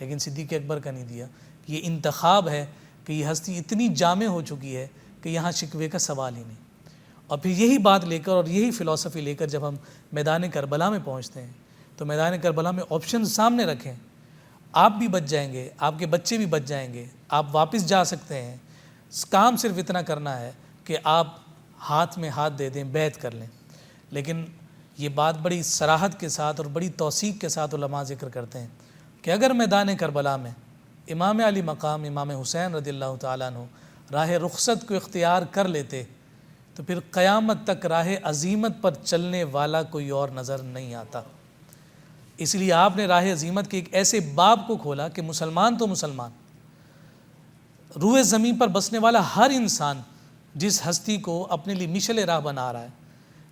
لیکن صدیق اکبر کا نہیں دیا. یہ انتخاب ہے کہ یہ ہستی اتنی جامع ہو چکی ہے کہ یہاں شکوے کا سوال ہی نہیں. اور پھر یہی بات لے کر اور یہی فلسفی لے کر جب ہم میدان کربلا میں پہنچتے ہیں تو میدان کربلا میں آپشن سامنے رکھیں. آپ بھی بچ جائیں گے, آپ کے بچے بھی بچ جائیں گے, آپ واپس جا سکتے ہیں. کام صرف اتنا کرنا ہے کہ آپ ہاتھ میں ہاتھ دے دیں, بیعت کر لیں. لیکن یہ بات بڑی صراحت کے ساتھ اور بڑی توثیق کے ساتھ علماء ذکر کرتے ہیں کہ اگر میدان کربلا میں امام علی مقام امام حسین رضی اللہ تعالیٰ عنہ راہ رخصت کو اختیار کر لیتے تو پھر قیامت تک راہ عزیمت پر چلنے والا کوئی اور نظر نہیں آتا. اس لیے آپ نے راہ عزیمت کے ایک ایسے باب کو کھولا کہ مسلمان تو مسلمان, روئے زمین پر بسنے والا ہر انسان جس ہستی کو اپنے لیے مشعل راہ بنا رہا ہے,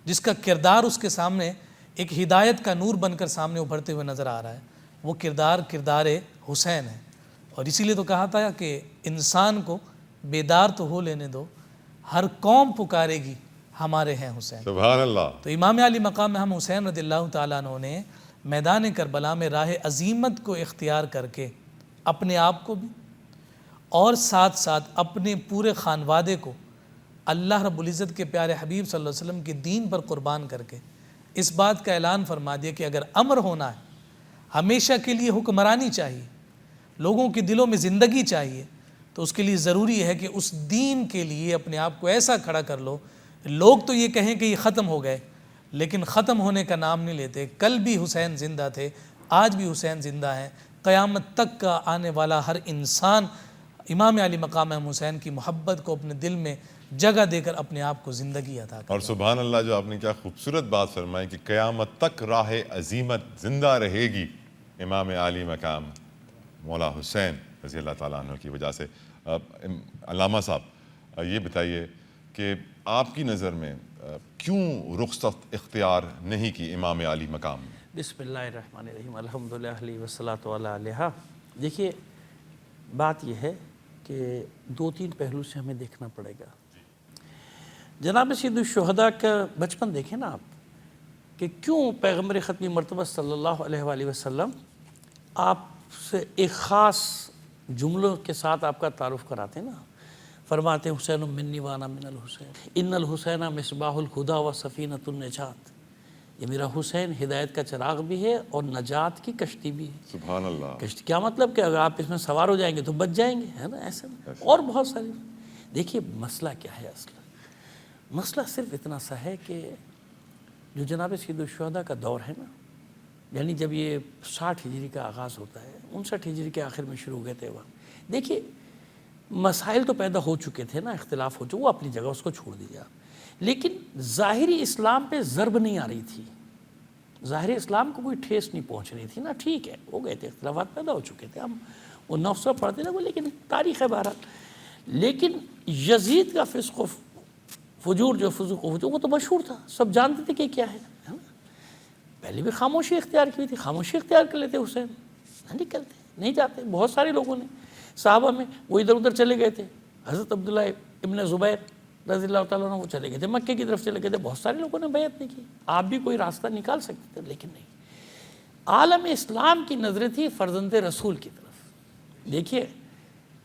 جس کا کردار اس کے سامنے ایک ہدایت کا نور بن کر سامنے ابھرتے ہوئے نظر آ رہا ہے, وہ کردار حسین ہے. اور اسی لیے تو کہا تھا کہ انسان کو بیدار تو ہو لینے دو, ہر قوم پکارے گی ہمارے ہیں حسین. سبحان اللہ. تو امام علی مقام میں ہم حسین رضی اللہ تعالیٰ عنہ نے میدان کربلا میں راہ عزیمت کو اختیار کر کے اپنے آپ کو بھی اور ساتھ ساتھ اپنے پورے خانوادے کو اللہ رب العزت کے پیارے حبیب صلی اللہ علیہ وسلم کے دین پر قربان کر کے اس بات کا اعلان فرما دیا کہ اگر امر ہونا ہے, ہمیشہ کے لیے حکمرانی چاہیے, لوگوں کے دلوں میں زندگی چاہیے, تو اس کے لیے ضروری ہے کہ اس دین کے لیے اپنے آپ کو ایسا کھڑا کر لو. لوگ تو یہ کہیں کہ یہ ختم ہو گئے, لیکن ختم ہونے کا نام نہیں لیتے. کل بھی حسین زندہ تھے, آج بھی حسین زندہ ہیں. قیامت تک کا آنے والا ہر انسان امام علی مقام حسین کی محبت کو اپنے دل میں جگہ دے کر اپنے آپ کو زندگی عطا کرے. اور سبحان اللہ, جو آپ نے کیا خوبصورت بات فرمائی کہ قیامت تک راہ عزیمت زندہ رہے گی امام علی مقام مولا حسین رضی اللہ تعالیٰ عنہ کی وجہ سے. علامہ صاحب یہ بتائیے کہ آپ کی نظر میں کیوں رخصت اختیار نہیں کی امام علی مقام میں؟ بسم اللہ الرحمن الرحیم, الحمدللہ علیہ والصلاۃ علیہ. دیکھیے بات یہ ہے کہ دو تین پہلو سے ہمیں دیکھنا پڑے گا. جناب سید الشہداء کا بچپن دیکھیں نا آپ کہ کیوں پیغمبر ختمی مرتبہ صلی اللہ علیہ وآلہ وسلم آپ سے ایک خاص جملوں کے ساتھ آپ کا تعارف کراتے ہیں نا. فرماتے ہیں حسین منی وانا من الحسین, ان الحسین مصباح الہدی و سفینۃ النجات. یہ میرا حسین ہدایت کا چراغ بھی ہے اور نجات کی کشتی بھی ہے. سبحان اللہ. کشتی کیا مطلب کہ اگر آپ اس میں سوار ہو جائیں گے تو بچ جائیں گے, ہے نا, ایسا. اور بہت ساری. دیکھیے مسئلہ کیا ہے اصل, مسئلہ صرف اتنا سا ہے کہ جو جناب سید الشہداء کا دور ہے نا, یعنی جب یہ 60 ہجری کا آغاز ہوتا ہے, 59 ہجری کے آخر میں شروع ہوئے تھے وہاں. دیکھیے مسائل تو پیدا ہو چکے تھے نا, اختلاف ہو چکے, وہ اپنی جگہ اس کو چھوڑ دیجیے آپ. لیکن ظاہری اسلام پہ ضرب نہیں آ رہی تھی, ظاہری اسلام کو کوئی ٹھیس نہیں پہنچ رہی تھی نا. ٹھیک ہے, ہو گئے تھے, اختلافات پیدا ہو چکے تھے, ہم وہ نفس پڑھتے تھے, لیکن تاریخ ہے بہرحال. لیکن یزید کا فسق و فجور, جو فسق و فجور وہ تو مشہور تھا, سب جانتے تھے کہ کیا ہے. پہلے بھی خاموشی اختیار کی تھی, خاموشی اختیار کر لیتے حسین, نہیں کرتے, نہیں جاتے. بہت سارے لوگوں نے صحابہ میں وہ ادھر ادھر چلے گئے تھے. حضرت عبداللہ ابن زبیر رضی اللہ تعالیٰ عنہ وہ چلے گئے تھے, مکے کی طرف چلے گئے تھے. بہت سارے لوگوں نے بیعت نہیں کی. آپ بھی کوئی راستہ نکال سکتے تھے, لیکن نہیں. عالم اسلام کی نظریں تھی فرزند رسول کی طرف. دیکھیے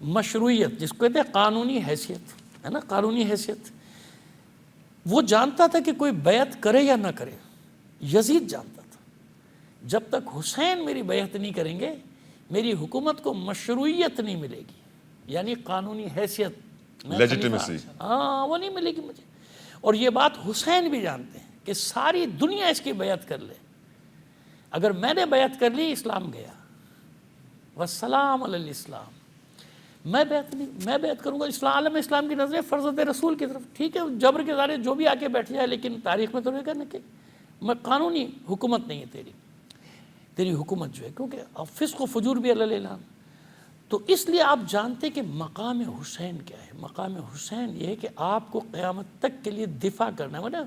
مشروعیت جس کو کہتے ہیں قانونی حیثیت, ہے نا, قانونی حیثیت. وہ جانتا تھا کہ کوئی بیعت کرے یا نہ کرے. یزید جانتا تھا جب تک حسین میری بیعت نہیں کریں گے میری حکومت کو مشروعیت نہیں ملے گی, یعنی قانونی حیثیت, لیجیٹیمیسی, ہاں وہ نہیں ملے گی مجھے. اور یہ بات حسین بھی جانتے ہیں کہ ساری دنیا اس کی بیعت کر لے, اگر میں نے بیعت کر لی اسلام گیا. والسلام علی الاسلام. میں بیعت کروں گا. اسلام, عالم اسلام کی نظریں فرزند رسول کی طرف. ٹھیک ہے, جبر کے ذریعے جو بھی آ کے بیٹھ جائے, لیکن تاریخ میں تو نہیں کرنے کے میں قانونی حکومت نہیں ہے تیری حکومت جو ہے, کیونکہ فسق و فجور بھی علی الاعلان. تو اس لیے آپ جانتے کہ مقام حسین کیا ہے. مقام حسین یہ ہے کہ آپ کو قیامت تک کے لیے دفاع کرنا ہے نا.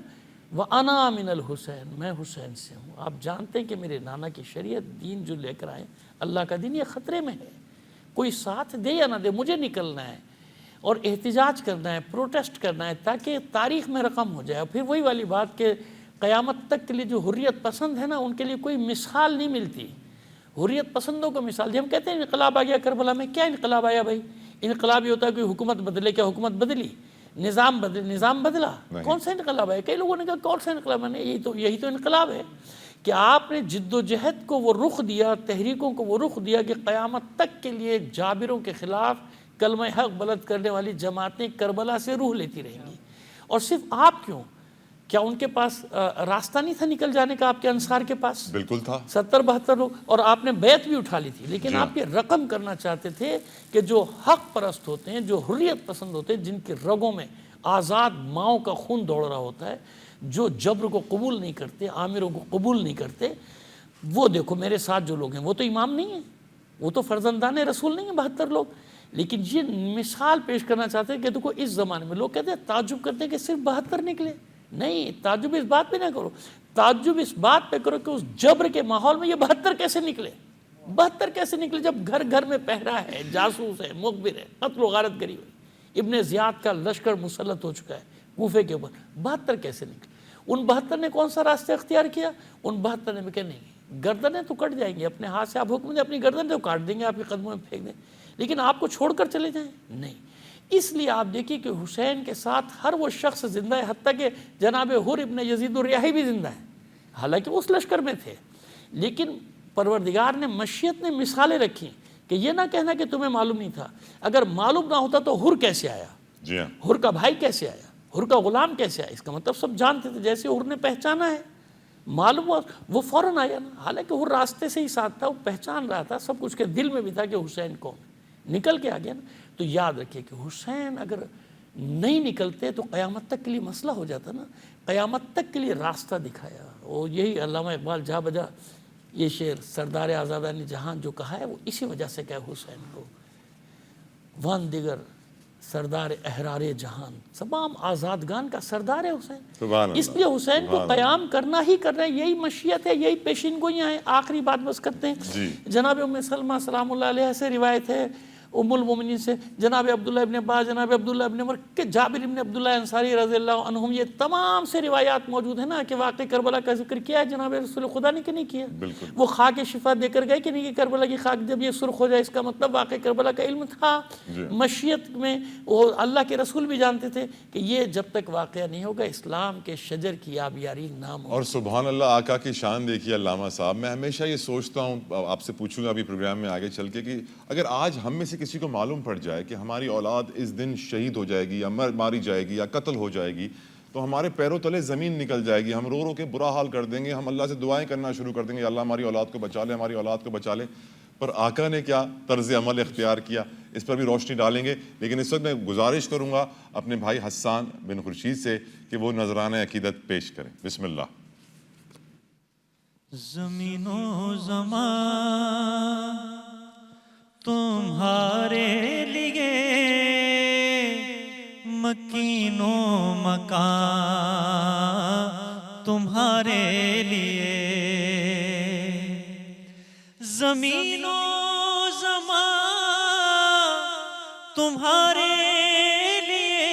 وَأَنَا مِنَ الْحُسَيْن, میں حسین سے ہوں. آپ جانتے ہیں کہ میرے نانا کی شریعت, دین جو لے کر آئے, اللہ کا دین, یہ خطرے میں ہے. کوئی ساتھ دے یا نہ دے, مجھے نکلنا ہے اور احتجاج کرنا ہے, پروٹیسٹ کرنا ہے, تاکہ تاریخ میں رقم ہو جائے. پھر وہی والی بات کہ قیامت تک کے لیے جو حریت پسند ہے نا, ان کے لیے کوئی مثال نہیں ملتی. حریت پسندوں کو مثال دی. ہم کہتے ہیں انقلاب آ گیا کربلا میں. کیا انقلاب آیا بھائی؟ انقلاب یہ ہوتا ہے کوئی حکومت بدلے. کیا حکومت بدلی؟ نظام بدلا. کون سا انقلاب ہے؟ کئی لوگوں نے کہا کون سا انقلاب ہے؟ یہی تو انقلاب ہے کہ آپ نے جد و جہد کو وہ رخ دیا, تحریکوں کو وہ رخ دیا کہ قیامت تک کے لیے جابروں کے خلاف کلمہ حق بلند کرنے والی جماعتیں کربلا سے روح لیتی رہیں گی. اور صرف آپ کیوں, کیا ان کے پاس راستہ نہیں تھا نکل جانے کا؟ آپ کے انصار کے پاس بالکل تھا, 70-72 لوگ, اور آپ نے بیعت بھی اٹھا لی تھی. لیکن آپ یہ رقم کرنا چاہتے تھے کہ جو حق پرست ہوتے ہیں, جو حریت پسند ہوتے ہیں, جن کے رگوں میں آزاد ماؤں کا خون دوڑ رہا ہوتا ہے, جو جبر کو قبول نہیں کرتے, آمروں کو قبول نہیں کرتے, وہ دیکھو میرے ساتھ جو لوگ ہیں وہ تو امام نہیں ہیں, وہ تو فرزندان رسول نہیں ہیں 72 لوگ. لیکن یہ مثال پیش کرنا چاہتے ہیں کہ دیکھو اس زمانے میں لوگ کہتے ہیں, تعجب کرتے ہیں کہ صرف 72 نکلے. نہیں, تعجب اس بات پہ نہ کرو, تعجب اس بات پہ کرو کہ اس جبر کے ماحول میں یہ 72 کیسے نکلے. 72 کیسے نکلے جب گھر گھر میں پہرا ہے, جاسوس ہے, مخبر ہے, قتل و غارت کری ہوئی. ابن زیاد کا لشکر مسلط ہو چکا ہے کوفے کے اوپر. 72 کیسے نکلے؟ ان 72 نے کون سا راستہ اختیار کیا؟ ان 72 نے کہا نہیں, گردنیں تو کٹ جائیں گی, اپنے ہاتھ سے آپ حکم دیں, اپنی گردن تو کاٹ دیں گے, آپ کے قدموں میں پھینک دیں, لیکن آپ کو چھوڑ کر چلے جائیں نہیں. اس لیے آپ دیکھیے کہ حسین کے ساتھ ہر وہ شخص زندہ ہے, حتیٰ کہ جناب حر ابن یزید الریاحی بھی زندہ ہے, حالانکہ اس لشکر میں تھے. لیکن پروردگار نے, مشیت نے مثالیں رکھی کہ یہ نہ کہنا کہ تمہیں معلوم نہیں تھا. اگر معلوم نہ ہوتا تو حر کیسے آیا, جی ہاں, حر کا بھائی کیسے آیا, حر کا غلام کیسے آیا؟ اس کا مطلب سب جانتے تھے. جیسے حر نے پہچانا ہے, معلوم ہوا, وہ فوراً آیا نا. حالانکہ حر راستے سے ہی ساتھ تھا, وہ پہچان رہا تھا, سب کچھ کے دل میں بھی تھا کہ حسین کون, نکل کے آ گیا نا. تو یاد رکھیے کہ حسین اگر نہیں نکلتے تو قیامت تک کے لیے مسئلہ ہو جاتا نا, قیامت تک کے لیے راستہ دکھایا. اور یہی علامہ اقبال جا بجا یہ شعر سردار آزادان جہان جو کہا ہے, وہ اسی وجہ سے کہا حسین کو, وان دیگر سردار احرار جہان, تمام آزادگان کا سردار ہے حسین. سبحان اللہ. اس لیے حسین کو قیام کرنا ہی کرنا ہے, یہی مشیت ہے, یہی پیشین گوئیاں ہیں. آخری بات بس کرتے ہیں. جناب ام سلمہ سلام اللہ علیہ سے روایت ہے, ام المومنین سے, جناب عبداللہ ابن عباس, جناب عبداللہ ابن عمر, کہ جابر ابن عبداللہ انصاری رضی اللہ عنہم, یہ تمام سے روایات موجود ہیں نا کہ واقعی کربلا کا ذکر کیا ہے جناب رسول خدا نے کہ نہیں کیا. وہ خاک شفا دے کر گئے کہ نہیں, کہ کربلا کی خاک جب یہ سرخ ہو جائے اس کا مطلب واقعی کربلا کا علم تھا. مشیت میں وہ اللہ کے رسول بھی جانتے تھے کہ یہ جب تک واقعہ نہیں ہوگا اسلام کے شجر کی آبیاری نام ہوگا. اور سبحان اللہ, آقا کی شان دیکھیے علامہ صاحب. میں ہمیشہ یہ سوچتا ہوں, آپ سے پوچھوں گا ابھی پروگرام میں آگے چل کے, کہ اگر آج ہم میں سے کسی کو معلوم پڑ جائے کہ ہماری اولاد اس دن شہید ہو جائے گی یا ماری جائے گی یا قتل ہو جائے گی, تو ہمارے پیروں تلے زمین نکل جائے گی. ہم رو رو کے برا حال کر دیں گے, ہم اللہ سے دعائیں کرنا شروع کر دیں گے, اللہ ہماری اولاد کو بچا لے, ہماری اولاد کو بچا لے. پر آقا نے کیا طرز عمل اختیار کیا, اس پر بھی روشنی ڈالیں گے. لیکن اس وقت میں گزارش کروں گا اپنے بھائی حسان بن خورشید سے کہ وہ نذرانہ عقیدت پیش کریں. بسم اللہ. زمین و زمان تمہارے لیے, مکین و مکان تمہارے لیے. زمین و زمان تمہارے لیے,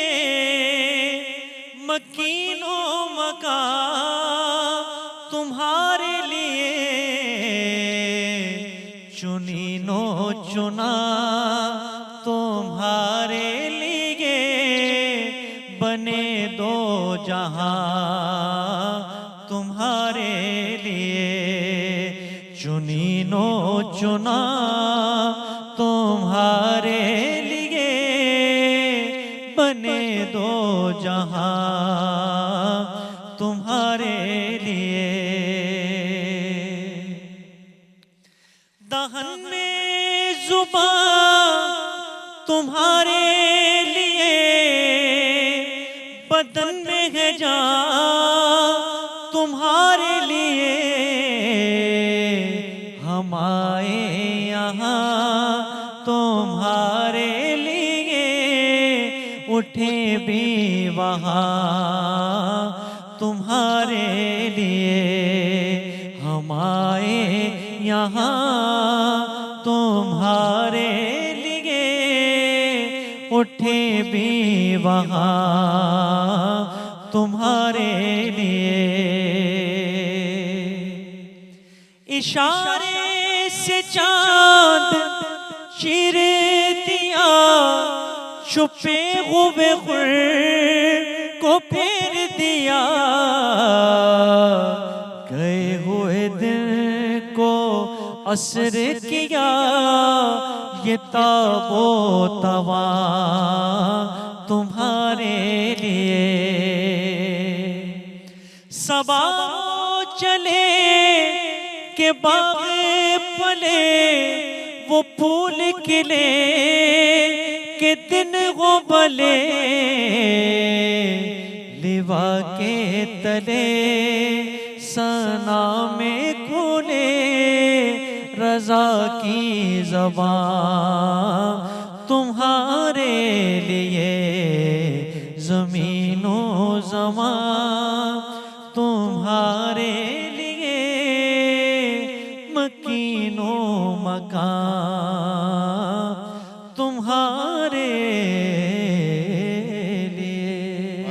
مکین و مکان تمہارے لیے. چنین و چنا تمہارے لیے, بنے دو جہاں تمہارے لیے. چنین و چنا تمہارے لیے, بنے دو جہاں تمہارے لیے. دہن میں زبان تمہارے لیے, بدن میں ہے جان تمہارے لیے. ہم آئے یہاں تمہارے لیے, اٹھے بھی وہاں تمہارے لیے. ہم آئے یہاں تمہارے لیے, اٹھے بھی وہاں تمہارے لیے. اشارے سے دیکھا چھپے ہوئے غر کو پھیر دیا گئے ہوئے دن کو اثر کیا یہ تاب و توا تمہارے لیے صبا چلے کہ باغ پلے وہ پھول کھلے کہ دن وہ بلے لیوا کے تلے ثنا میں کھولے رضا کی زبان تمہارے لیے زمین و زمان تمہارے لیے مکین و مکان تمہارے لیے.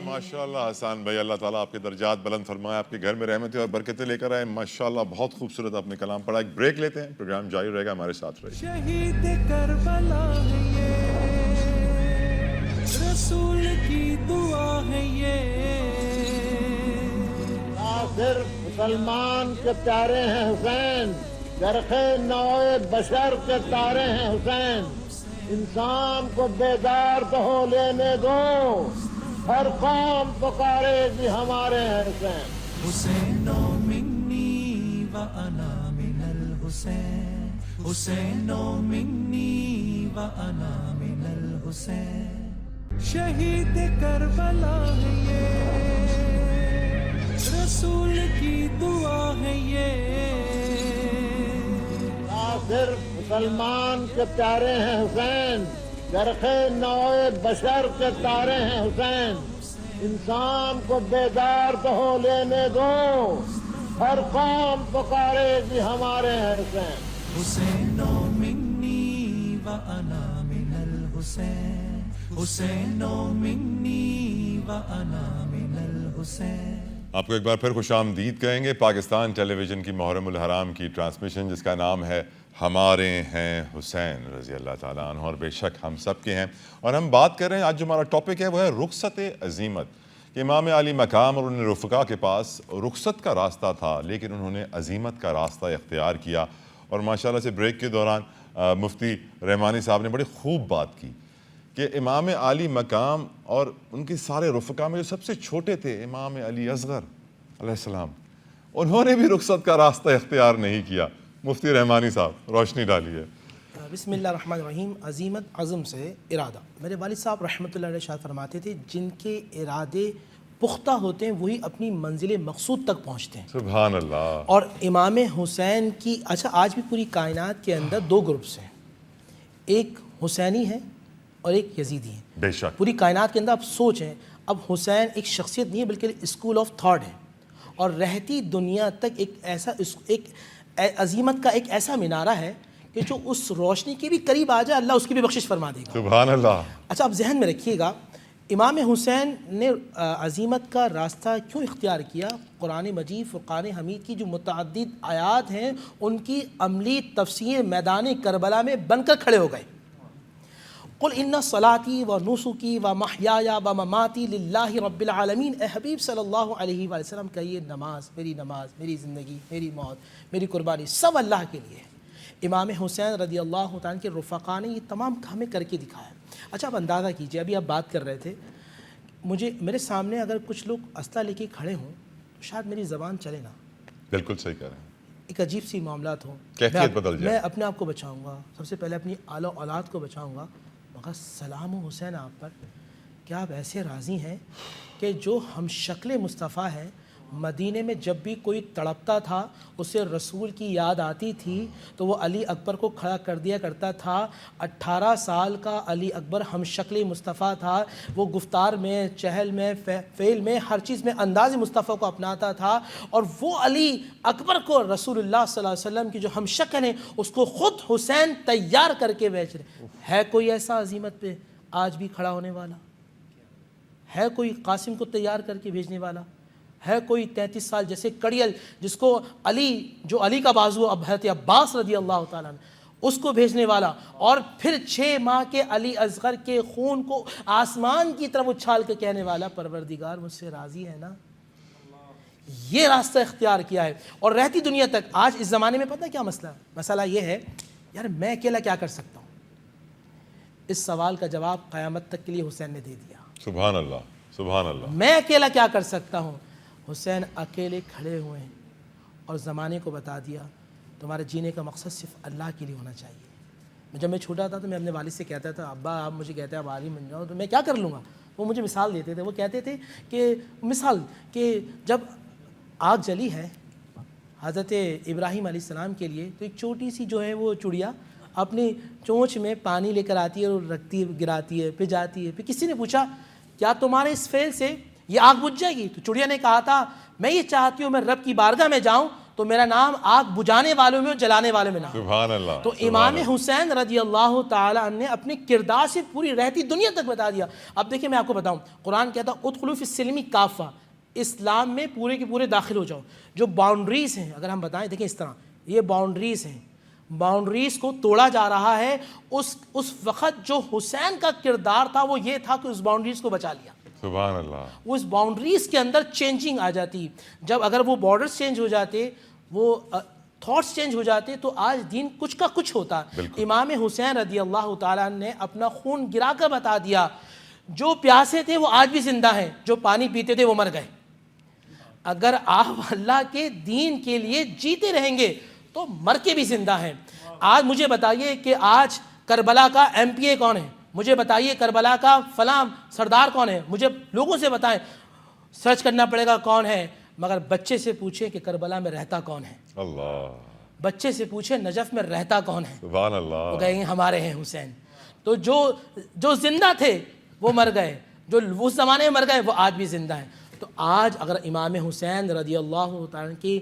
ماشاءاللہ حسان بھائی، اللہ تعالیٰ آپ کے درجات بلند فرمائے، آپ کے گھر میں رحمتیں اور برکتیں لے کر آئے. ماشاءاللہ بہت خوبصورت آپ نے کلام پڑھا. ایک بریک لیتے ہیں، پروگرام جاری رہے گا، ہمارے ساتھ رہیے. شہید کربلا ہے یہ، رسول کی دعا ہے یہ. صرف مسلمان کے پیارے ہیں حسین، چرخ نوع بشر کے تارے ہیں حسین. انسان کو بیدار تو ہو لینے دو، ہر قوم پکارے گی ہمارے ہیں حسین. حسین منی و انا من الحسین، حسین منی و انا من الحسین. شہید کربلا ہے یہ، رسول کی دعا ہے یہ. صرف مسلمان کے پیارے ہیں حسین، چرخ نوع بشر کے تارے ہیں حسین. انسان کو بیدار تو ہو لینے دو، ہر قوم پکارے گی ہمارے ہیں حسین. حسین منی و انا من الحسین، حسین منی و انا من الحسین. آپ کو ایک بار پھر خوش آمدید کہیں گے. پاکستان ٹیلی ویژن کی محرم الحرام کی ٹرانسمیشن جس کا نام ہے ہمارے ہیں حسین رضی اللہ تعالیٰ عنہ، اور بے شک ہم سب کے ہیں. اور ہم بات کر رہے ہیں، آج جو ہمارا ٹاپک ہے وہ ہے رخصت عزیمت. کہ امام علی مقام اور ان رفقا کے پاس رخصت کا راستہ تھا، لیکن انہوں نے عزیمت کا راستہ اختیار کیا. اور ماشاءاللہ سے بریک کے دوران مفتی رحمانی صاحب نے بڑی خوب بات کی کہ امام علی مقام اور ان کے سارے رفقا میں جو سب سے چھوٹے تھے امام علی اصغر علیہ السلام، انہوں نے بھی رخصت کا راستہ اختیار نہیں کیا. مفتی رحمانی صاحب روشنی ڈالیے. بسم اللہ الرحمن الرحیم. عزیمت عزم سے ارادہ. میرے والد صاحب رحمۃ اللہ علیہ ارشاد فرماتے تھے جن کے ارادے پختہ ہوتے ہیں وہی اپنی منزل مقصود تک پہنچتے ہیں. سبحان اللہ. اور امام حسین کی آج بھی پوری کائنات کے اندر دو گروپس ہیں، ایک حسینی ہے اور ایک یزیدی ہے. بے شک پوری کائنات کے اندر آپ سوچیں، اب حسین ایک شخصیت نہیں ہے بلکہ اسکول آف تھاٹ ہے، اور رہتی دنیا تک ایک عظیمت کا ایک ایسا مینارہ ہے کہ جو اس روشنی کے بھی قریب آ جائے اللہ اس کی بھی بخشش فرما دے گا. سبحان اللہ. اچھا آپ ذہن میں رکھیے گا، امام حسین نے عزیمت کا راستہ کیوں اختیار کیا؟ قرآن مجید فرقان حمید کی جو متعدد آیات ہیں ان کی عملی تفسیر میدان کربلا میں بن کر کھڑے ہو گئے. قل ان صلاتی و نسکی و محیای و مماتی للہ رب العالمین. اے حبیب صلی اللہ علیہ وآلہ وسلم کہیے نماز، میری زندگی، میری موت، میری قربانی سب اللہ کے لیے ہے. امام حسین رضی اللہ تعالیٰ کے رفقا نے یہ تمام ہمیں کر کے دکھایا. اچھا آپ اندازہ کیجئے، ابھی آپ بات کر رہے تھے، میرے سامنے اگر کچھ لوگ اسلحہ لے کے کھڑے ہوں تو شاید میری زبان چلے نا. بالکل صحیح کہہ رہے ہیں. ایک عجیب سی معاملات ہوں، کیفیت بدل جائے. میں اپنے آپ کو بچاؤں گا، سب سے پہلے اپنی آل و اولاد کو بچاؤں گا، مگر سلام و حسین آپ پر. کیا آپ ایسے راضی ہیں کہ جو ہم شکل مصطفیٰ ہے، مدینے میں جب بھی کوئی تڑپتا تھا اسے رسول کی یاد آتی تھی تو وہ علی اکبر کو کھڑا کر دیا کرتا تھا. 18 سال کا علی اکبر ہم شکل مصطفیٰ تھا، وہ گفتار میں، چہل میں، فعل میں، ہر چیز میں انداز مصطفیٰ کو اپناتا تھا. اور وہ علی اکبر کو رسول اللہ صلی اللہ علیہ وسلم کی جو ہم شکل ہیں اس کو خود حسین تیار کر کے بیچ رہے. ہے کوئی ایسا عزیمت پہ آج بھی کھڑا ہونے والا؟ ہے کوئی قاسم کو تیار کر کے بھیجنے والا؟ ہے کوئی 33 سال جیسے کڑیل جس کو علی، جو علی کا بازو اب حضرت عباس رضی اللہ تعالیٰ عنہ، اس کو بھیجنے والا، اور پھر 6 ماہ کے علی اصغر کے خون کو آسمان کی طرف اچھال کے کہنے والا پروردگار مجھ سے راضی ہے نا. یہ راستہ اختیار کیا ہے. اور رہتی دنیا تک آج اس زمانے میں پتہ کیا مسئلہ یہ ہے، یار میں اکیلا کیا کر سکتا ہوں. اس سوال کا جواب قیامت تک کے لیے حسین نے دے دیا. سبحان اللہ، سبحان اللہ. میں اکیلا کیا کر سکتا ہوں. حسین اکیلے کھڑے ہوئے ہیں اور زمانے کو بتا دیا تمہارے جینے کا مقصد صرف اللہ کے لیے ہونا چاہیے. جب میں چھوٹا تھا تو میں اپنے والد سے کہتا تھا ابا آپ مجھے کہتے ہیں آپ عالم بن جاؤ تو میں کیا کر لوں گا. وہ مجھے مثال دیتے تھے. وہ کہتے تھے کہ مثال کہ جب آگ جلی ہے حضرت ابراہیم علیہ السلام کے لیے تو ایک چھوٹی سی جو ہے وہ چڑیا اپنی چونچ میں پانی لے کر آتی ہے اور رکھتی ہے، گراتی ہے، پھر جاتی ہے. پھر کسی نے پوچھا کیا تمہارے اس فعل سے یہ آگ بجھ جائے گی؟ تو چڑیا نے کہا تھا میں یہ چاہتی ہوں میں رب کی بارگاہ میں جاؤں تو میرا نام آگ بجھانے والوں میں اور جلانے والوں میں نہ ہو. سبحان اللہ. تو امام حسین رضی اللہ تعالیٰ عنہ نے اپنے کردار سے پوری رہتی دنیا تک بتا دیا. اب دیکھیں میں آپ کو بتاؤں، قرآن کہتا ادخلوا فی السلم کافہ، اسلام میں پورے کے پورے داخل ہو جاؤ. جو باؤنڈریز ہیں اگر ہم بتائیں، دیکھیں اس طرح یہ باؤنڈریز ہیں، باؤنڈریز کو توڑا جا رہا ہے. اس وقت جو حسین کا کردار تھا وہ یہ تھا کہ اس باؤنڈریز کو بچا لیا. سبحان اللہ. وہ اس باؤنڈریز کے اندر چینجنگ آ جاتی. جب اگر وہ بارڈرز چینج ہو جاتے، وہ تھاٹس چینج ہو جاتے تو آج دین کچھ کا کچھ ہوتا. امام حسین رضی اللہ تعالیٰ نے اپنا خون گرا کر بتا دیا جو پیاسے تھے وہ آج بھی زندہ ہیں، جو پانی پیتے تھے وہ مر گئے. اگر آپ اللہ کے دین کے لیے جیتے رہیں گے تو مر کے بھی زندہ ہیں. آج مجھے بتائیے کہ آج کربلا کا ایم پی اے کون ہے؟ مجھے بتائیے کربلا کا فلاں سردار کون ہے؟ مجھے لوگوں سے بتائیں، سرچ کرنا پڑے گا کون ہے. مگر بچے سے پوچھیں کہ کربلا میں رہتا کون ہے. اللہ. بچے سے پوچھیں نجف میں رہتا کون ہے. سبحان اللہ. وہ کہیں گے ہمارے ہیں حسین. تو جو زندہ تھے وہ مر گئے، جو اس زمانے میں مر گئے وہ آج بھی زندہ ہیں. تو آج اگر امام حسین رضی اللہ تعالیٰ کی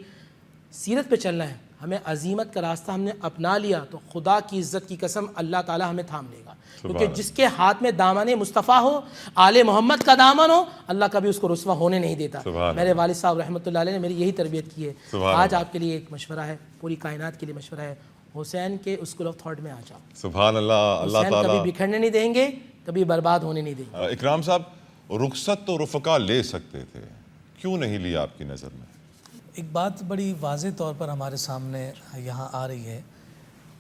سیرت پہ چلنا ہے، ہمیں عظیمت کا راستہ ہم نے اپنا لیا تو خدا کی عزت کی قسم اللہ تعالیٰ ہمیں تھام لے گا. کیونکہ جس کے ہاتھ میں دامن مصطفیٰ ہو، آل محمد کا دامن ہو، اللہ کبھی اس کو رسوا ہونے نہیں دیتا. میرے والد صاحب رحمۃ اللہ علیہ نے میری یہی تربیت کی ہے. آج آپ کے لیے ایک مشورہ ہے، پوری کائنات کے لیے مشورہ ہے، حسین کے اسکول آف تھاٹ میں آ جاؤ. سبحان اللہ. اللہ حسین تعالیٰ کبھی بکھرنے نہیں دیں گے، کبھی برباد ہونے نہیں دیں گے. اکرام صاحب، رخصت تو رفقا لے سکتے تھے، کیوں نہیں لیا آپ کی نظر میں؟ ایک بات بڑی واضح طور پر ہمارے سامنے یہاں آ رہی ہے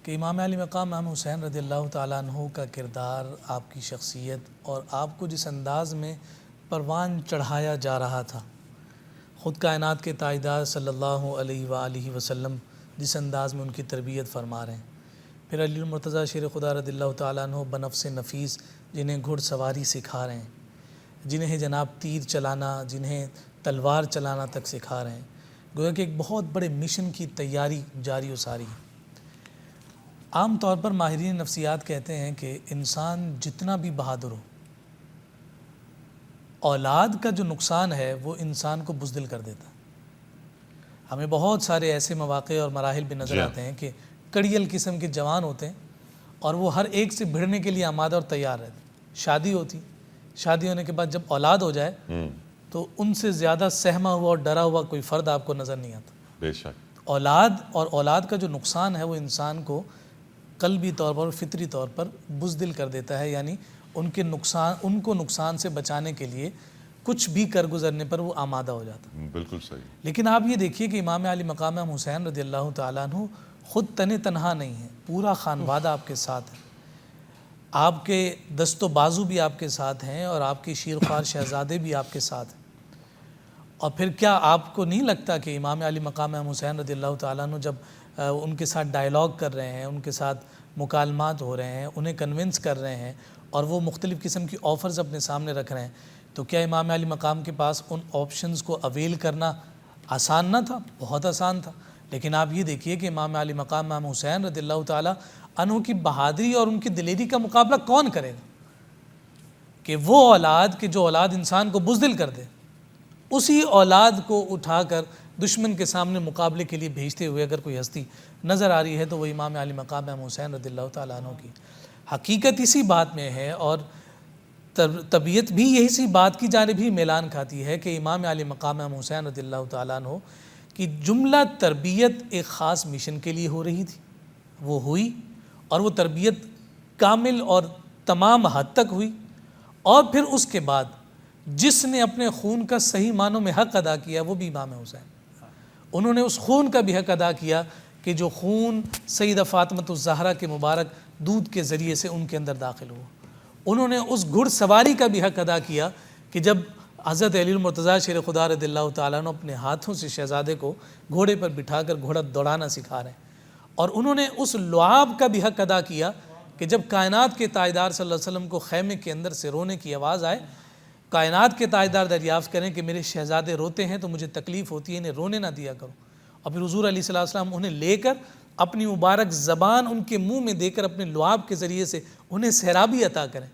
کہ امام علی مقام امام حسین رضی اللہ تعالیٰ عنہ کا کردار، آپ کی شخصیت اور آپ کو جس انداز میں پروان چڑھایا جا رہا تھا، خود کائنات کے تاجدار صلی اللہ علیہ وآلہ وسلم جس انداز میں ان کی تربیت فرما رہے ہیں. پھر علی المرتضیٰ شیر خدا رضی اللہ تعالیٰ عنہ بنفس نفیس جنہیں گھڑ سواری سکھا رہے ہیں، جنہیں جناب تیر چلانا، جنہیں تلوار چلانا تک سکھا رہے ہیں. گویا کہ ایک بہت بڑے مشن کی تیاری جاری و ساری ہے. عام طور پر ماہرین نفسیات کہتے ہیں کہ انسان جتنا بھی بہادر ہو، اولاد کا جو نقصان ہے وہ انسان کو بزدل کر دیتا ہے. ہمیں بہت سارے ایسے مواقع اور مراحل بھی نظر آتے ہیں کہ کڑیل قسم کے جوان ہوتے ہیں اور وہ ہر ایک سے بھیڑنے کے لیے آمادہ اور تیار رہتے ہیں. شادی ہوتی، شادی ہونے کے بعد جب اولاد ہو جائے تو ان سے زیادہ سہما ہوا اور ڈرا ہوا کوئی فرد آپ کو نظر نہیں آتا. بے شک. اولاد اور اولاد کا جو نقصان ہے وہ انسان کو قلبی طور پر اور فطری طور پر بزدل کر دیتا ہے. یعنی ان کو نقصان سے بچانے کے لیے کچھ بھی کر گزرنے پر وہ آمادہ ہو جاتا. بالکل صحیح. لیکن آپ یہ دیکھیے کہ امام علی مقام حسین رضی اللہ تعالیٰ عنہ خود تنہا نہیں ہیں، پورا خانوادہ آپ کے ساتھ ہے. آپ کے دست و بازو بھی آپ کے ساتھ ہیں اور آپ کے شیرخوار شہزادے بھی آپ کے ساتھ ہیں. اور پھر کیا آپ کو نہیں لگتا کہ امام علی مقام حسین رضی اللہ تعالیٰ عنہ جب ان کے ساتھ ڈائلاگ کر رہے ہیں، ان کے ساتھ مکالمات ہو رہے ہیں، انہیں کنونس کر رہے ہیں اور وہ مختلف قسم کی آفرز اپنے سامنے رکھ رہے ہیں، تو کیا امام علی مقام کے پاس ان آپشنز کو اویل کرنا آسان نہ تھا؟ بہت آسان تھا. لیکن آپ یہ دیکھیے کہ امام علی مقام امام حسین رضی اللہ تعالیٰ عنہ کی بہادری اور ان کی دلیری کا مقابلہ کون کرے گا؟ کہ وہ اولاد کہ جو اولاد انسان کو بزدل کر دے، اسی اولاد کو اٹھا کر دشمن کے سامنے مقابلے کے لیے بھیجتے ہوئے اگر کوئی ہستی نظر آ رہی ہے تو وہ امام علی مقام امام حسین رضی اللہ تعالیٰ عنہ کی. حقیقت اسی بات میں ہے اور طبیعت بھی یہی سی بات کی جانب ہی میلان کھاتی ہے کہ امام علی مقام امام حسین رضی اللہ تعالیٰ عنہ کی جملہ تربیت ایک خاص مشن کے لیے ہو رہی تھی. وہ ہوئی اور وہ تربیت کامل اور تمام حد تک ہوئی. اور پھر اس کے بعد جس نے اپنے خون کا صحیح معنوں میں حق ادا کیا وہ بھی امام حسین. انہوں نے اس خون کا بھی حق ادا کیا کہ جو خون سیدہ فاطمۃ الزہرا کے مبارک دودھ کے ذریعے سے ان کے اندر داخل ہوا. انہوں نے اس گھڑ سواری کا بھی حق ادا کیا کہ جب حضرت علی المرتضیٰ شیر خدا رضی اللہ تعالیٰ عنہ اپنے ہاتھوں سے شہزادے کو گھوڑے پر بٹھا کر گھوڑا دوڑانا سکھا رہے ہیں. اور انہوں نے اس لعاب کا بھی حق ادا کیا کہ جب کائنات کے تاجدار صلی اللہ علیہ وسلم کو خیمے کے اندر سے رونے کی آواز آئے، کائنات کے تاجدار دریافت کریں کہ میرے شہزادے روتے ہیں تو مجھے تکلیف ہوتی ہے، انہیں رونے نہ دیا کرو. اور پھر حضور علیہ الصلوۃ والسلام انہیں لے کر اپنی مبارک زبان ان کے منہ میں دے کر اپنے لعاب کے ذریعے سے انہیں سیرابی عطا کریں.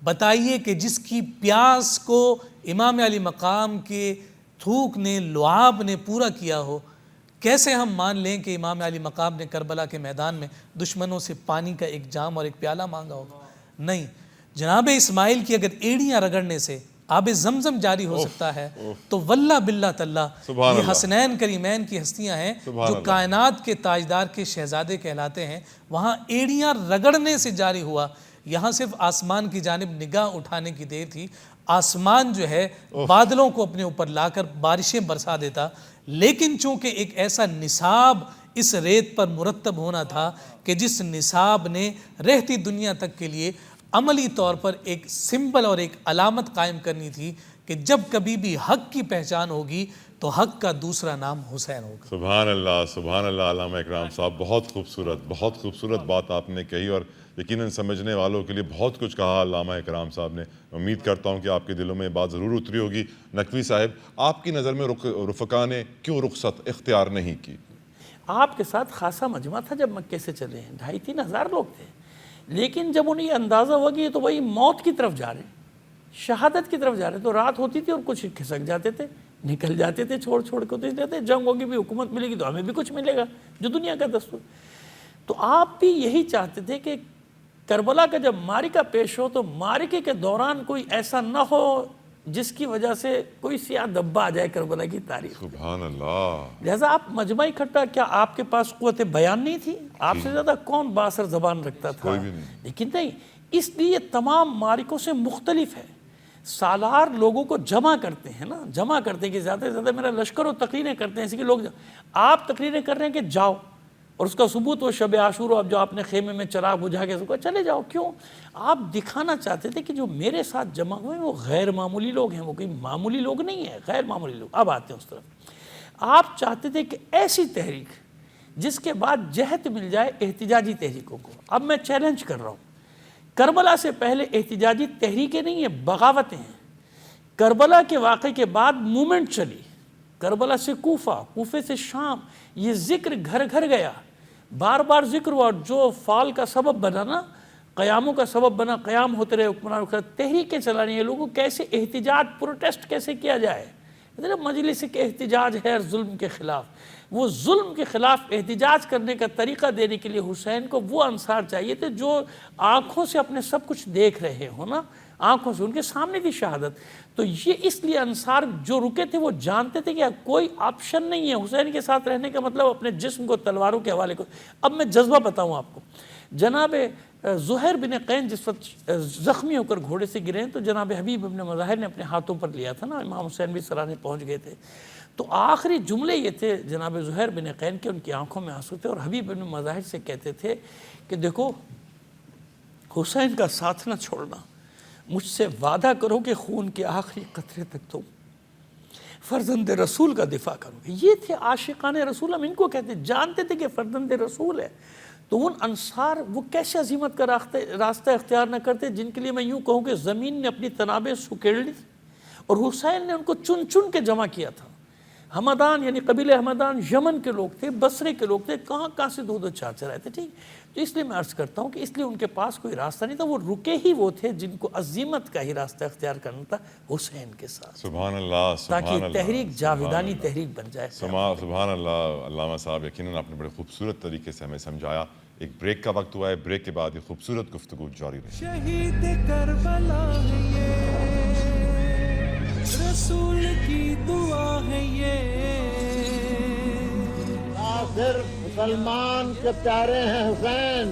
بتائیے کہ جس کی پیاس کو امام علی مقام کے تھوک نے، لعاب نے پورا کیا ہو، کیسے ہم مان لیں کہ امام علی مقام نے کربلا کے میدان میں دشمنوں سے پانی کا ایک جام اور ایک پیالہ مانگا ہوگا؟ نہیں. جناب اسماعیل کی اگر ایڑیاں رگڑنے سے آب زمزم جاری ہو سکتا ہے تو واللہ باللہ تاللہ یہ حسنین کریمین کی ہستیاں ہیں جو کائنات کے تاجدار کے شہزادے کہلاتے ہیں، وہاں ایڑیاں رگڑنے سے جاری ہوا. یہاں صرف آسمان کی جانب نگاہ اٹھانے کی دیر تھی. آسمان جو ہے بادلوں کو اپنے اوپر لا کر بارشیں برسا دیتا، لیکن چونکہ ایک ایسا نصاب اس ریت پر مرتب ہونا تھا کہ جس نصاب نے رہتی دنیا تک کے لیے عملی طور پر ایک سمبل اور ایک علامت قائم کرنی تھی کہ جب کبھی بھی حق کی پہچان ہوگی تو حق کا دوسرا نام حسین ہوگا. سبحان اللہ، سبحان اللہ. علامہ اکرام صاحب بہت خوبصورت بات آپ نے کہی، اور یقیناً سمجھنے والوں کے لیے بہت کچھ کہا علامہ اکرام صاحب نے. امید کرتا ہوں کہ آپ کے دلوں میں بات ضرور اتری ہوگی. نقوی صاحب، آپ کی نظر میں رفقا نے کیوں رخصت اختیار نہیں کی؟ آپ کے ساتھ خاصا مجمع تھا جب مکے سے چلے ہیں، 2,500-3 ہزار لوگ تھے. لیکن جب انہیں یہ اندازہ ہوا کہ یہ تو وہی موت کی طرف جا رہے ہیں، شہادت کی طرف جا رہے ہیں، تو رات ہوتی تھی اور کچھ کھسک جاتے تھے، نکل جاتے تھے چھوڑ کے جاتے. جنگ ہوگی بھی، حکومت ملے گی تو ہمیں بھی کچھ ملے گا، جو دنیا کا دستور. تو آپ بھی یہی چاہتے تھے کہ کربلا کا جب معرکہ پیش ہو تو معرکے کے دوران کوئی ایسا نہ ہو جس کی وجہ سے کوئی سیاہ دبا آ جائے کربلا کی تاریخ. سبحان اللہ. لہذا آپ مجمع اکٹھا، کیا آپ کے پاس قوت بیان نہیں تھی؟ آپ سے زیادہ کون بااثر زبان رکھتا تھا؟ کوئی بھی نہیں. لیکن نہیں، اس لیے تمام معرکوں سے مختلف ہے. سالار لوگوں کو جمع کرتے ہیں نا، جمع کرتے ہیں کہ زیادہ سے زیادہ میرا لشکر ہو، تقریریں کرتے ہیں ایسے کہ لوگ آپ تقریریں کر رہے ہیں کہ جاؤ، اور اس کا ثبوت وہ شب عاشور اب جو آپ نے خیمے میں چراغ بجھا کے چلے جاؤ. کیوں؟ آپ دکھانا چاہتے تھے کہ جو میرے ساتھ جمع ہوئے ہیں وہ غیر معمولی لوگ ہیں، وہ کوئی معمولی لوگ نہیں ہیں، غیر معمولی لوگ. اب آتے ہیں اس طرف. آپ چاہتے تھے کہ ایسی تحریک جس کے بعد جہت مل جائے احتجاجی تحریکوں کو. اب میں چیلنج کر رہا ہوں، کربلا سے پہلے احتجاجی تحریکیں نہیں ہیں، بغاوتیں ہیں. کربلا کے واقعے کے بعد مومنٹ چلی، کربلا سے کوفہ، کوفے سے شام، یہ ذکر گھر گھر گیا، بار بار ذکر ہوا. جو فال کا سبب بنا نا، قیاموں کا سبب بنا، قیام ہوتے رہے حکمران، تحریکیں چلانی ہیں لوگوں. کیسے احتجاج، پروٹیسٹ کیسے کیا جائے؟ مجلس کے احتجاج ہے ظلم کے خلاف. وہ ظلم کے خلاف احتجاج کرنے کا طریقہ دینے کے لیے حسین کو وہ انصار چاہیے تھے جو آنکھوں سے اپنے سب کچھ دیکھ رہے ہو نا، آنکھوں سے، ان کے سامنے تھی شہادت. تو یہ اس لیے انصار جو رکے تھے وہ جانتے تھے کہ کوئی آپشن نہیں ہے حسین کے ساتھ رہنے کا، مطلب اپنے جسم کو تلواروں کے حوالے کو. اب میں جذبہ بتاؤں آپ کو. جناب زہیر بن قین جس وقت زخمی ہو کر گھوڑے سے گرے ہیں تو جناب حبیب ابن مظاہر نے اپنے ہاتھوں پر لیا تھا نا، امام حسین بھی سرانے پہنچ گئے تھے. تو آخری جملے یہ تھے جناب زہیر بن قین کے، ان کی آنکھوں میں آنسو تھے، اور حبیب ابن مظاہر سے کہتے تھے کہ دیکھو حسین کا ساتھ نہ چھوڑنا، مجھ سے وعدہ کرو کہ خون کے آخری قطرے تک تم فرزند رسول کا دفاع کرو گے. یہ تھے عاشقان رسول، ہم ان کو کہتے ہیں. جانتے تھے کہ فرزند رسول ہے. تو ان انصار وہ کیسے عظیمت کا راستہ اختیار نہ کرتے جن کے لیے میں یوں کہوں کہ زمین نے اپنی تنابیں سکیڑ لی اور حسین نے ان کو چن چن کے جمع کیا تھا. حمدان یعنی قبیلہ حمدان یمن کے لوگ تھے، بصرے کے لوگ تھے، کہاں سے دو چار آئے تھے. ٹھیک، تو اس لیے میں عرض کرتا ہوں کہ اس لیے ان کے پاس کوئی راستہ نہیں تھا، وہ رکے ہی وہ تھے جن کو عظیمت کا ہی راستہ اختیار کرنا تھا حسین کے ساتھ. سبحان اللہ، سبحان اللہ. تاکہ تحریک جاویدانی تحریک بن جائے. سبحان اللہ. علامہ صاحب یقیناً آپ نے بڑے خوبصورت طریقے سے ہمیں سمجھایا. ایک بریک کا وقت ہوا ہے، بریک کے بعد یہ خوبصورت گفتگو جاری رہے. شہید کربلا ہے یہ، رسول کی دعا ہے یہ. صرف مسلمان کے پیارے ہیں حسین،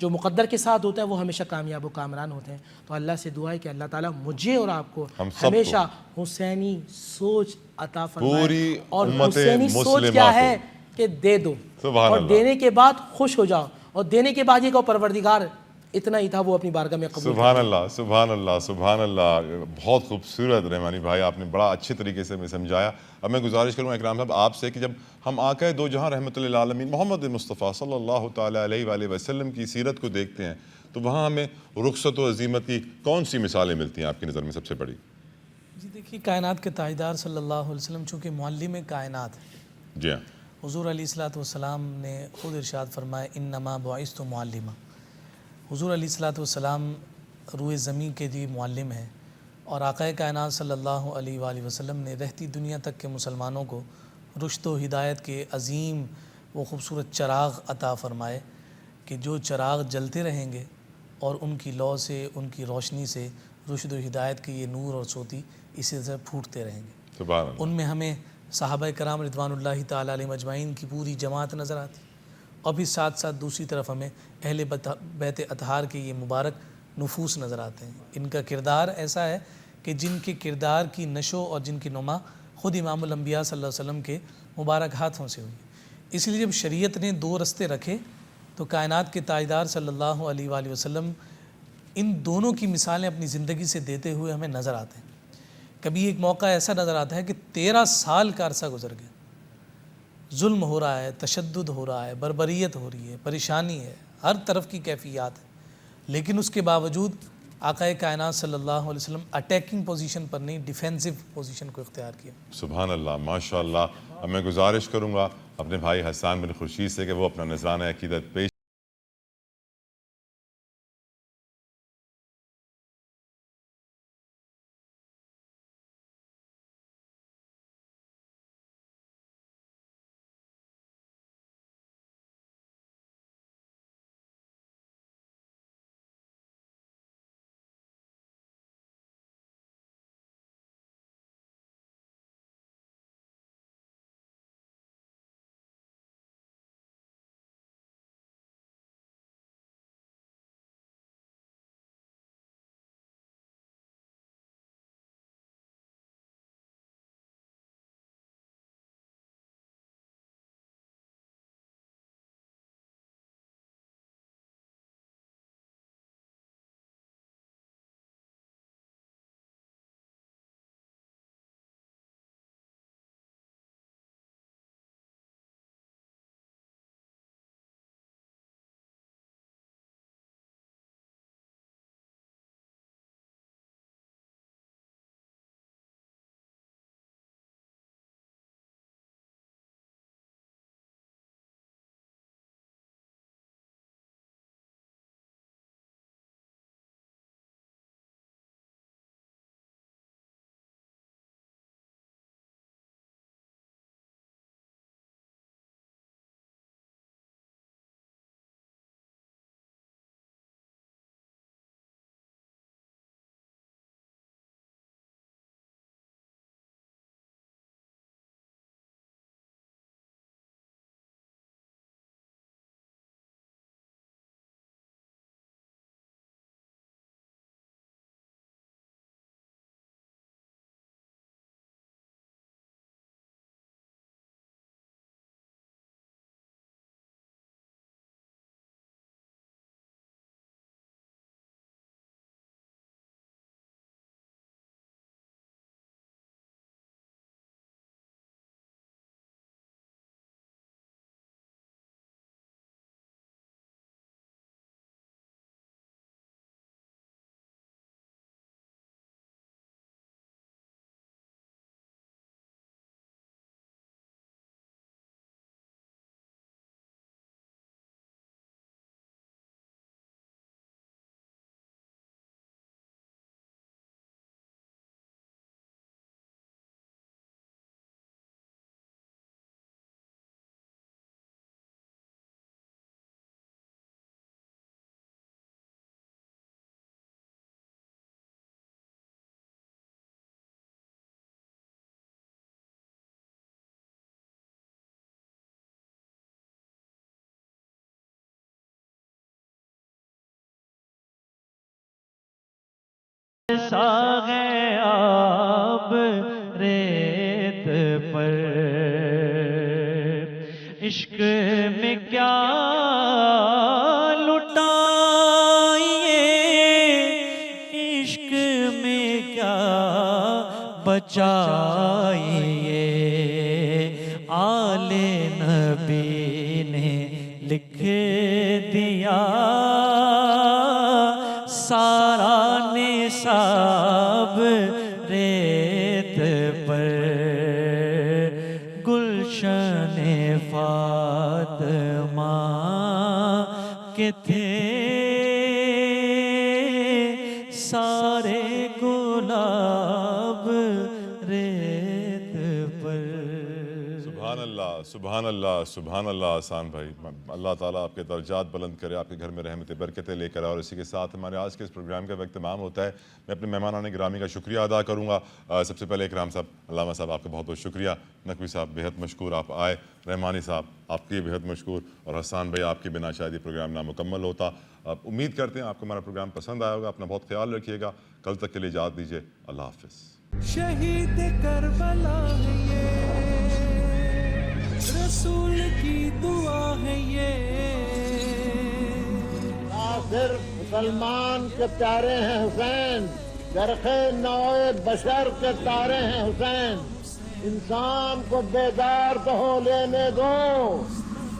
جو مقدر کے ساتھ ہوتا ہے وہ ہمیشہ کامیاب و کامران ہوتے ہیں. تو اللہ سے دعا ہے کہ اللہ تعالیٰ مجھے اور آپ کو ہم سب کو ہمیشہ حسینی سوچ عطا فرمائے. پوری اور امت حسینی سوچ مسلمہ کیا کو. ہے کہ دے دو سبحان اور اللہ. دینے کے بعد خوش ہو جاؤ, اور دینے کے بعد یہ کہو پروردگار اتنا ہی تھا وہ اپنی بارگاہ میں قبول سبحان اللہ, سبحان اللہ, سبحان اللہ. بہت خوبصورت رحمانی بھائی, آپ نے بڑا اچھے طریقے سے ہمیں سمجھایا. اب میں گزارش کروں اکرام صاحب آپ سے کہ جب ہم آقا دو جہاں رحمۃ اللہ عالمین محمد مصطفیٰ صلی اللہ تعالیٰ علیہ وآلہ وسلم کی سیرت کو دیکھتے ہیں تو وہاں ہمیں رخصت و عزیمت کی کون سی مثالیں ملتی ہیں آپ کی نظر میں سب سے بڑی؟ جی دیکھیے, کائنات کے تاجدار صلی اللہ علیہ وسلم چونکہ معلم کائنات ہے, جی ہاں, حضور علیہ الصلاۃ والسلام نے خود ارشاد فرمایا انما بعثت معلما. حضور علیہ الصلاۃ والسلام روئے زمین کے بھی معلم ہیں, اور آقا کائنات صلی اللہ علیہ وآلہ وسلم نے رہتی دنیا تک کے مسلمانوں کو رشد و ہدایت کے عظیم وہ خوبصورت چراغ عطا فرمائے کہ جو چراغ جلتے رہیں گے اور ان کی لو سے, ان کی روشنی سے رشد و ہدایت کے یہ نور اور سوتی اسی سے پھوٹتے رہیں گے. سبحان اللہ. ان میں ہمیں صحابہ کرام رضوان اللہ تعالیٰ علیہ مجمعین کی پوری جماعت نظر آتی, اور بھی ساتھ ساتھ دوسری طرف ہمیں اہل بیت اطہار کے یہ مبارک نفوس نظر آتے ہیں. ان کا کردار ایسا ہے کہ جن کے کردار کی نشو اور جن کی نما خود امام الانبیاء صلی اللہ علیہ وسلم کے مبارک ہاتھوں سے ہوئی. اس لیے جب شریعت نے دو رستے رکھے تو کائنات کے تاجدار صلی اللہ علیہ وآلہ وسلم ان دونوں کی مثالیں اپنی زندگی سے دیتے ہوئے ہمیں نظر آتے ہیں. کبھی ایک موقع ایسا نظر آتا ہے کہ 13 سال کا عرصہ گزر گیا, ظلم ہو رہا ہے, تشدد ہو رہا ہے, بربریت ہو رہی ہے, پریشانی ہے, ہر طرف کی کیفیات ہے, لیکن اس کے باوجود آقا کائنات صلی اللہ علیہ وسلم اٹیکنگ پوزیشن پر نہیں, ڈیفینسو پوزیشن کو اختیار کیا. سبحان اللہ, ماشاء اللہ. اب میں گزارش کروں گا اپنے بھائی حسان بن خورشید سے کہ وہ اپنا نذرانہ عقیدت پیش ساغے آب ریت پر عشق میں کیا لٹائیے عشق میں کیا بچائیے آل نبی نے لکھ دیا سارا نصاب ریت پر گلشن فاطمہ کے تھے سارے گلاب ریت پر. سبحان اللہ سبحان اللہ آسان بھائی. اللہ تعالیٰ آپ کے درجات بلند کرے, آپ کے گھر میں رحمت برکتیں لے کر آئے. اور اسی کے ساتھ ہمارے آج کے اس پروگرام کا وقت تمام ہوتا ہے. میں اپنے مہمانان گرامی کا شکریہ ادا کروں گا. سب سے پہلے اکرام صاحب, علامہ صاحب آپ کا بہت بہت شکریہ. نقوی صاحب بہت مشکور آپ آئے. رحمانی صاحب آپ کے بہت مشکور. اور حسان بھائی آپ کے بنا شاید یہ پروگرام نامکمل ہوتا. امید کرتے ہیں آپ کو ہمارا پروگرام پسند آیا ہوگا. اپنا بہت خیال رکھیے گا. کل تک کے لیے اجازت دیجیے. اللہ حافظ. شہید کربلا ہے یہ, رسول کی دعا ہے یہ. صرف مسلمان کے پیارے ہیں حسین, چرخ نوع بشر کے تارے ہیں حسین. انسان کو بیدار تو ہو لینے دو,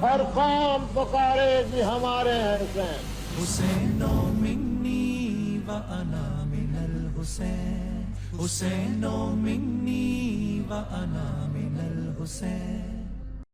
ہر قوم پکارے گی ہمارے ہیں حسین. حسین منی و انا من الحسین, حسین منی و انا من الحسین.